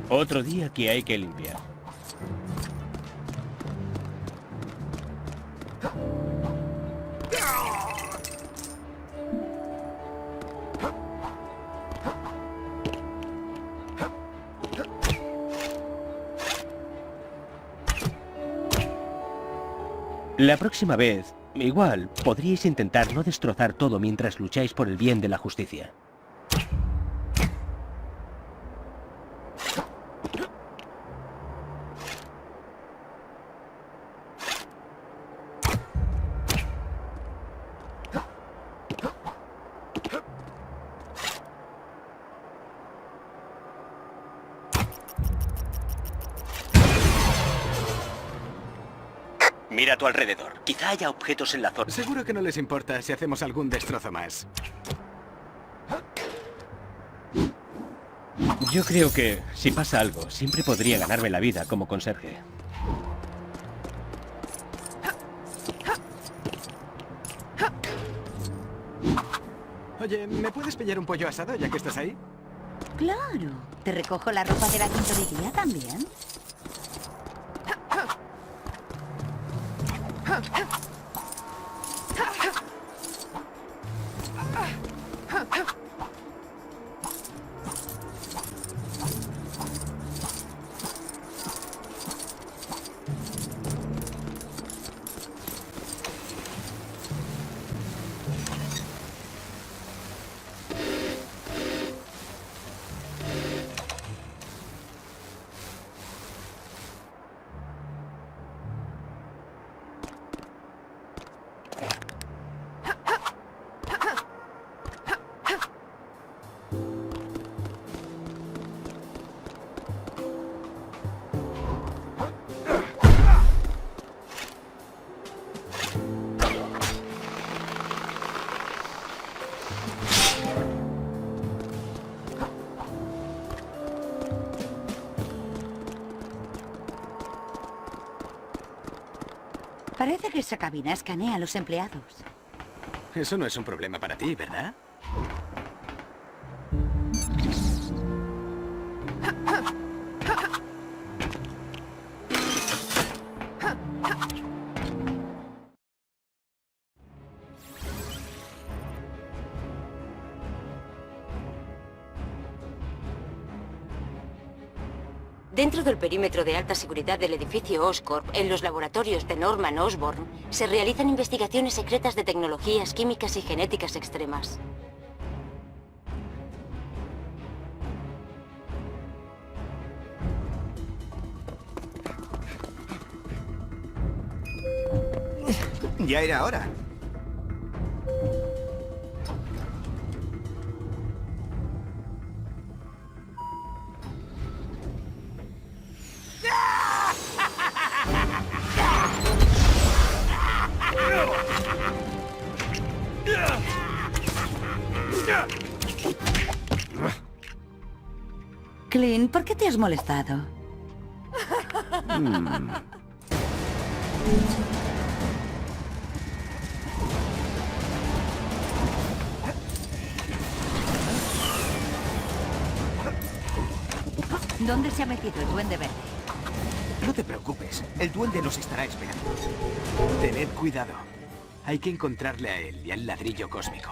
Otro día que hay que limpiar. La próxima vez, igual, podríais intentar no destrozar todo mientras lucháis por el bien de la justicia. Mira a tu alrededor. Quizá haya objetos en la zona. Seguro que no les importa si hacemos algún destrozo más. Yo creo que, si pasa algo, siempre podría ganarme la vida como conserje. Oye, ¿me puedes pillar un pollo asado ya que estás ahí? Claro. ¿Te recojo la ropa de la tintorería también? Parece que esa cabina escanea a los empleados. Eso no es un problema para ti, ¿verdad? Dentro del perímetro de alta seguridad del edificio Oscorp, en los laboratorios de Norman Osborn, se realizan investigaciones secretas de tecnologías químicas y genéticas extremas. Ya era hora. Clint, ¿por qué te has molestado? ¿Dónde se ha metido el duende verde? No te preocupes, el duende nos estará esperando. Tened cuidado. Hay que encontrarle a él y al ladrillo cósmico.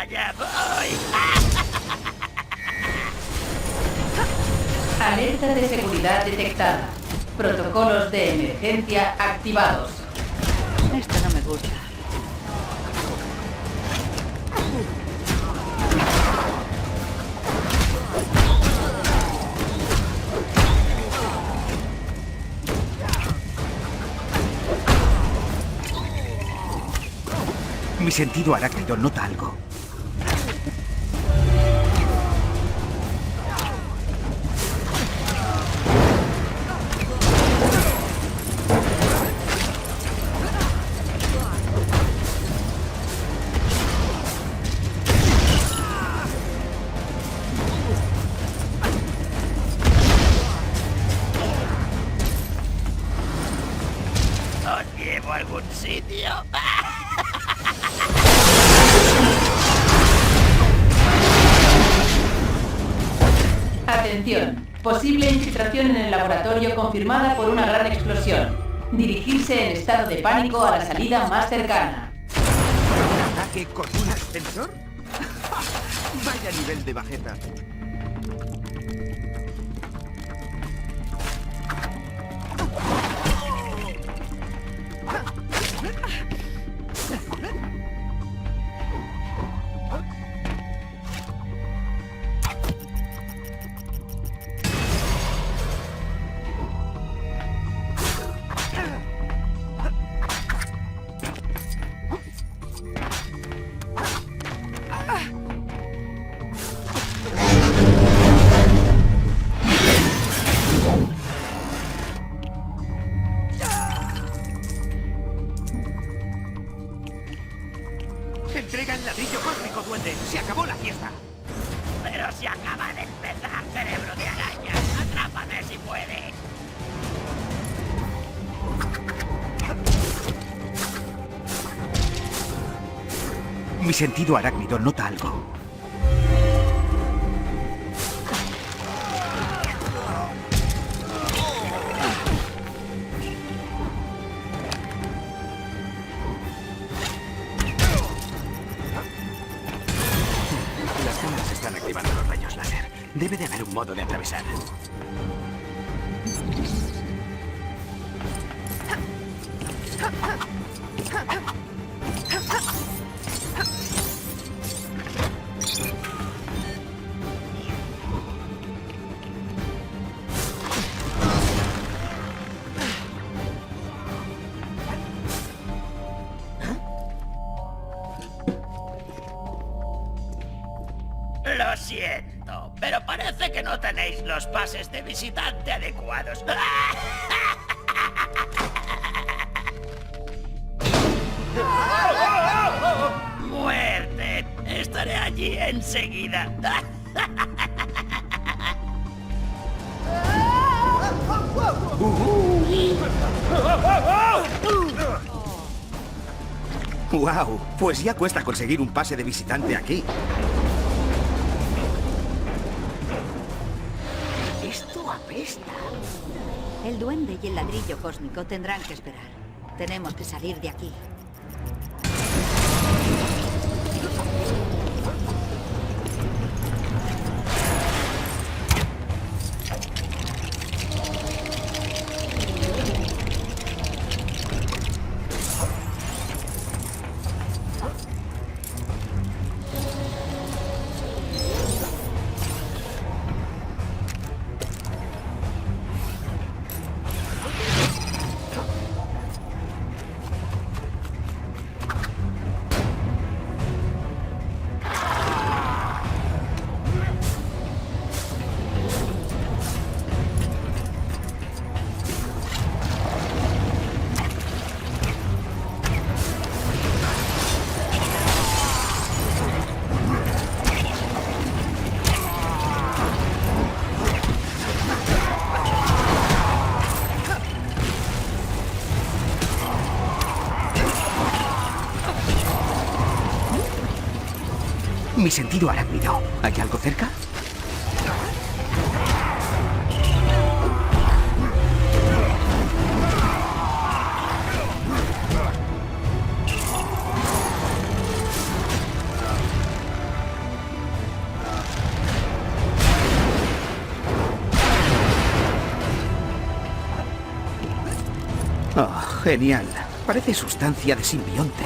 ¡Allá voy! Alerta de seguridad detectada. Protocolos de emergencia activados. Esto no me gusta. Mi sentido arácnido nota algo. ¿Os llevo a algún sitio? Atención. Posible infiltración en el laboratorio confirmada por una gran explosión. Dirigirse en estado de pánico a la salida más cercana. ¿Un ataque con un ascensor? Vaya nivel de bajeza. ¡Entrega el ladrillo cósmico, duende! ¡Se acabó la fiesta! Pero se acaba de empezar, cerebro de araña. Atrápame si puedes. Mi sentido arácnido nota algo. Las cámaras están activando los rayos láser. Debe de haber un modo de atravesar. Lo siento, pero parece que no tenéis los pases de visitante adecuados. ¡Muerte! Estaré allí enseguida. ¡Wow! Pues ya cuesta conseguir un pase de visitante aquí. Esto apesta. El duende y el ladrillo cósmico tendrán que esperar. Tenemos que salir de aquí. Mi sentido arácnido. ¿Hay algo cerca? Genial. Parece sustancia de simbionte.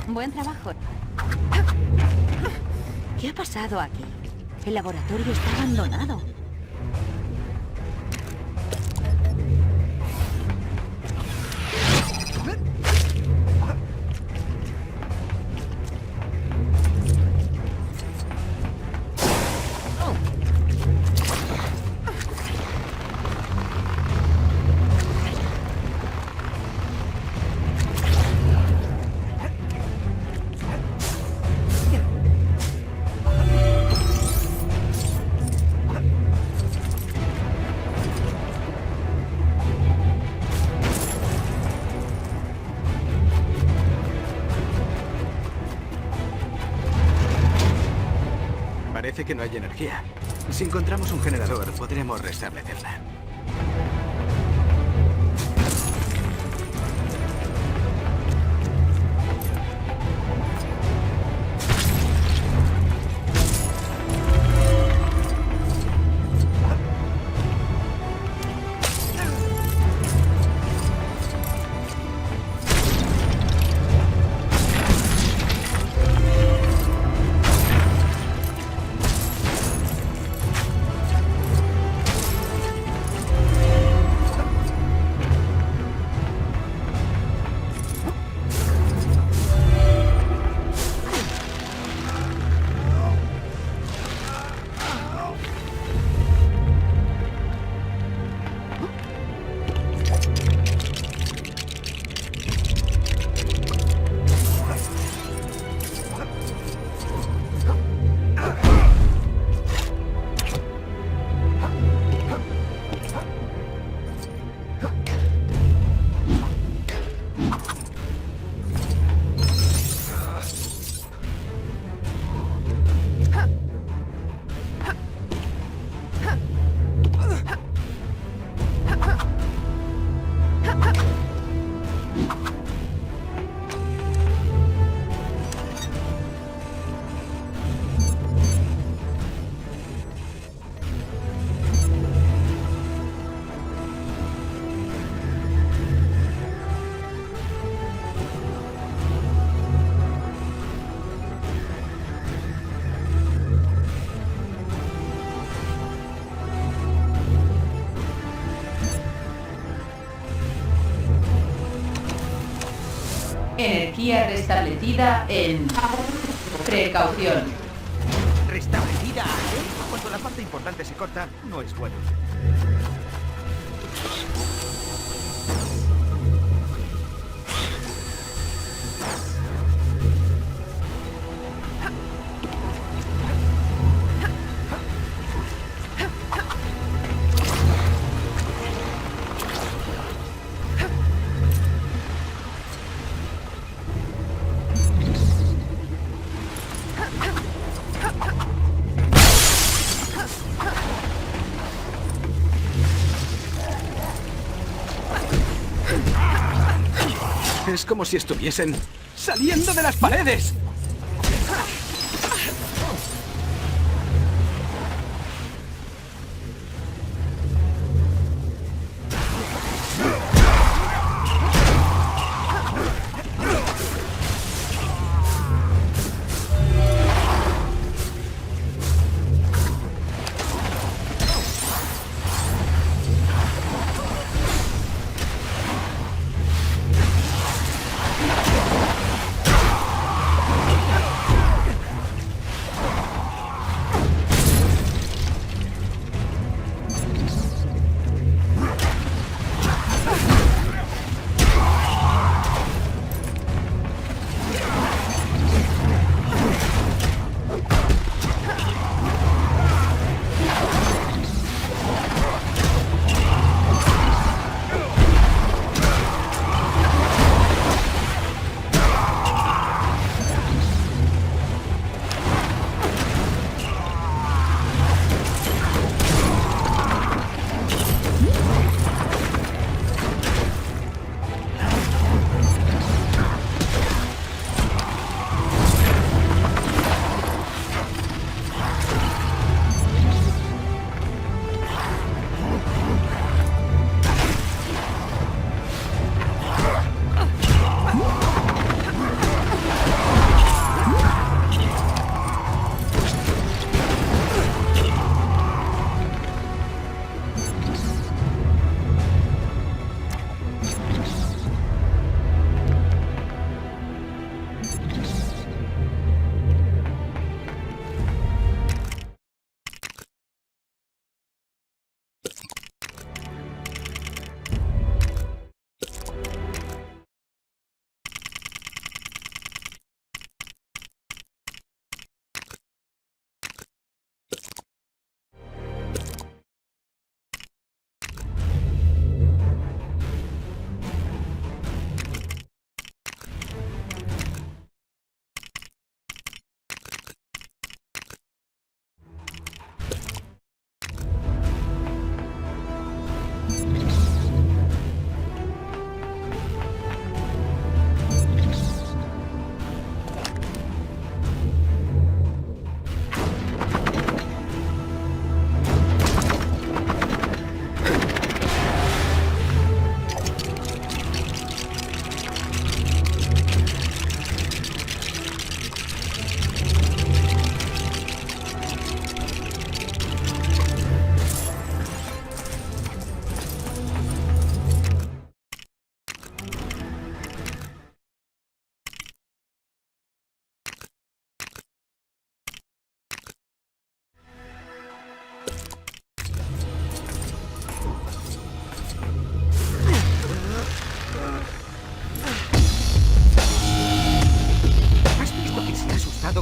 Buen trabajo. ¿Qué ha pasado aquí? El laboratorio está abandonado. Parece que no hay energía. Si encontramos un generador, podremos restablecerla. Energía restablecida en... Precaución. ¿Restablecida a qué? Cuando la parte importante se corta, no es bueno. Es como si estuviesen saliendo de las paredes.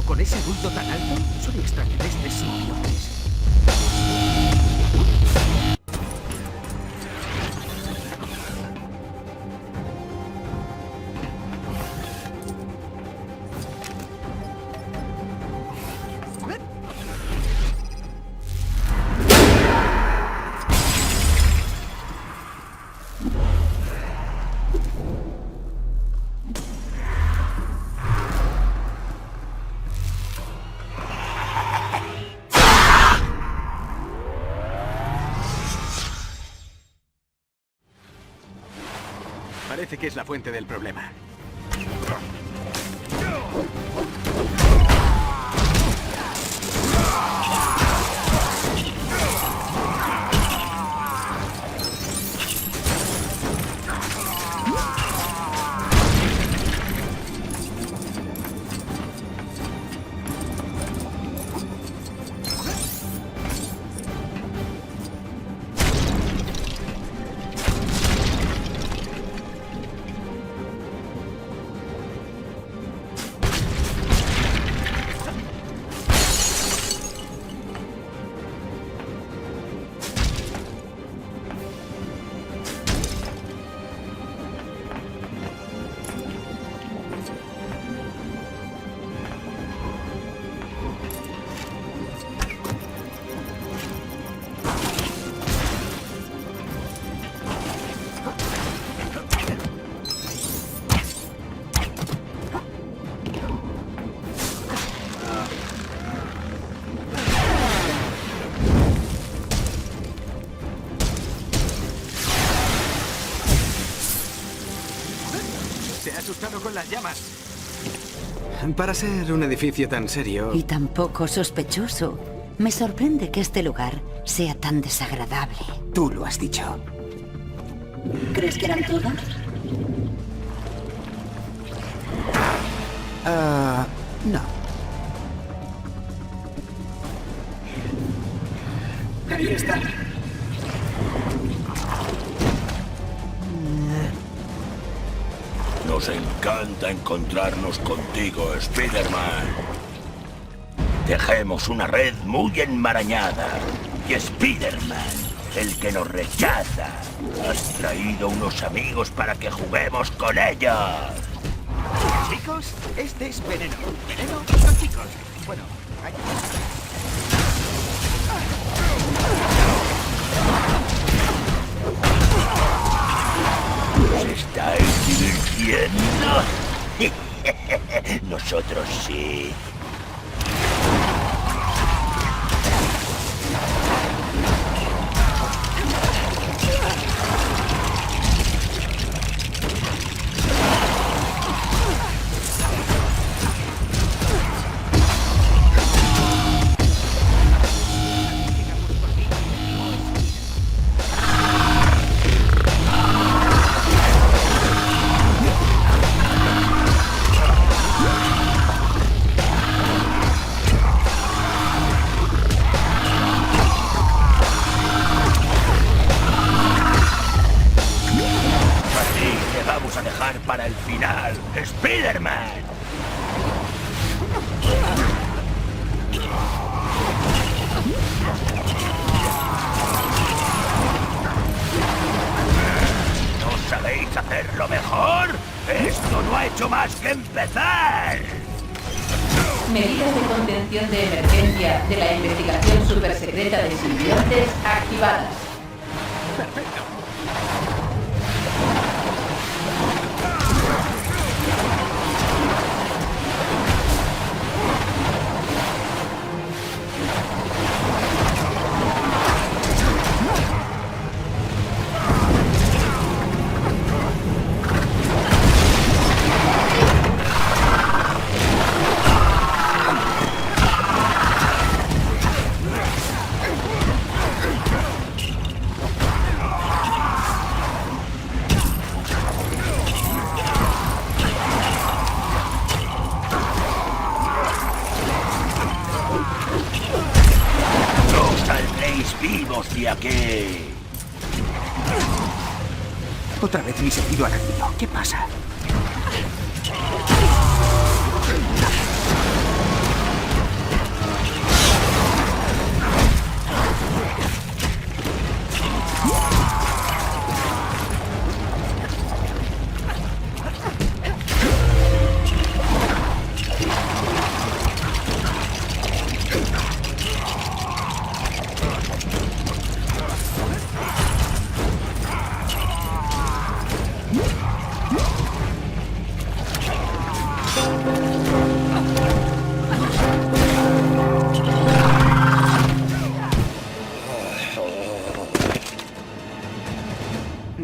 ¿Con ese bulto tan alto? Son extraterrestres simbiontes. Parece que es la fuente del problema. Se ha asustado con las llamas. Para ser un edificio tan serio... Y tan poco sospechoso. Me sorprende que este lugar sea tan desagradable. Tú lo has dicho. ¿Crees que eran todas? No. Ahí está. Nos encanta encontrarnos contigo, Spider-Man. Tejemos una red muy enmarañada. Y Spider-Man, el que nos rechaza. Has traído unos amigos para que juguemos con ellos. Chicos, este es Veneno. Veneno son chicos. Bueno, hay... ¿Os estáis divirtiendo? Nosotros sí. Para el final, Spider-Man. ¿No sabéis hacerlo mejor? Esto no ha hecho más que empezar. Medidas de contención de emergencia de la investigación supersecreta de simbiontes activadas. Vivos de aquí. Otra vez mi sentido arácnido. ¿Qué pasa?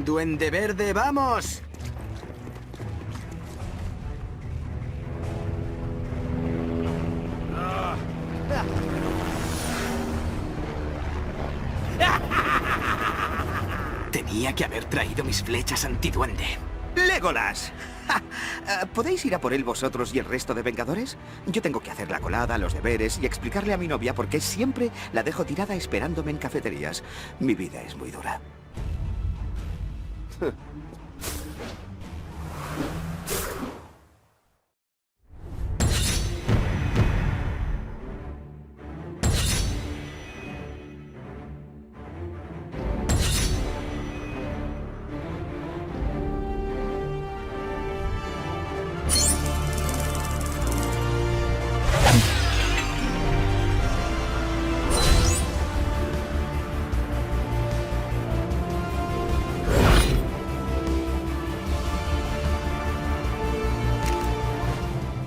Duende Verde, ¡vamos! Tenía que haber traído mis flechas antiduende. ¡Legolas! ¿Podéis ir a por él vosotros y el resto de Vengadores? Yo tengo que hacer la colada, los deberes y explicarle a mi novia por qué siempre la dejo tirada esperándome en cafeterías. Mi vida es muy dura.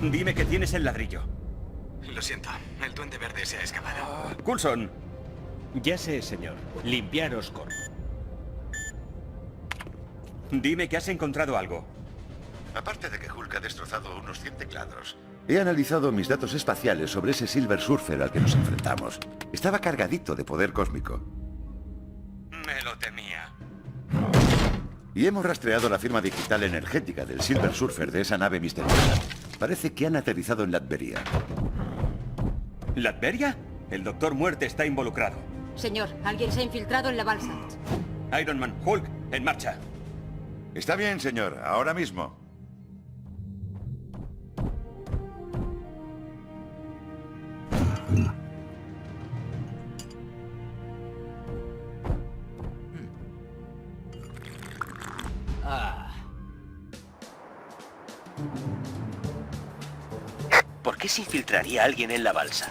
Dime que tienes el ladrillo. Lo siento, el Duende Verde se ha escapado. Coulson. Ya sé, señor. Limpiar Oscorp. Dime que has encontrado algo. Aparte de que Hulk ha destrozado unos 100 teclados, he analizado mis datos espaciales sobre ese Silver Surfer al que nos enfrentamos. Estaba cargadito de poder cósmico. Me lo temía. Y hemos rastreado la firma digital energética del Silver Surfer de esa nave misteriosa. Parece que han aterrizado en Latveria. ¿Latveria? El Doctor Muerte está involucrado. Señor, alguien se ha infiltrado en la balsa. Iron Man, Hulk, en marcha. Está bien, señor. Ahora mismo. ¿Por qué se infiltraría alguien en la balsa?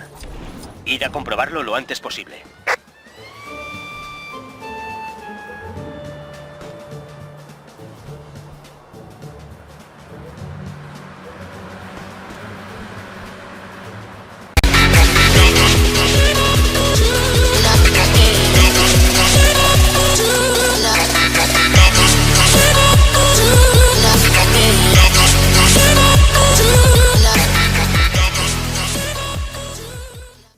Ir a comprobarlo lo antes posible.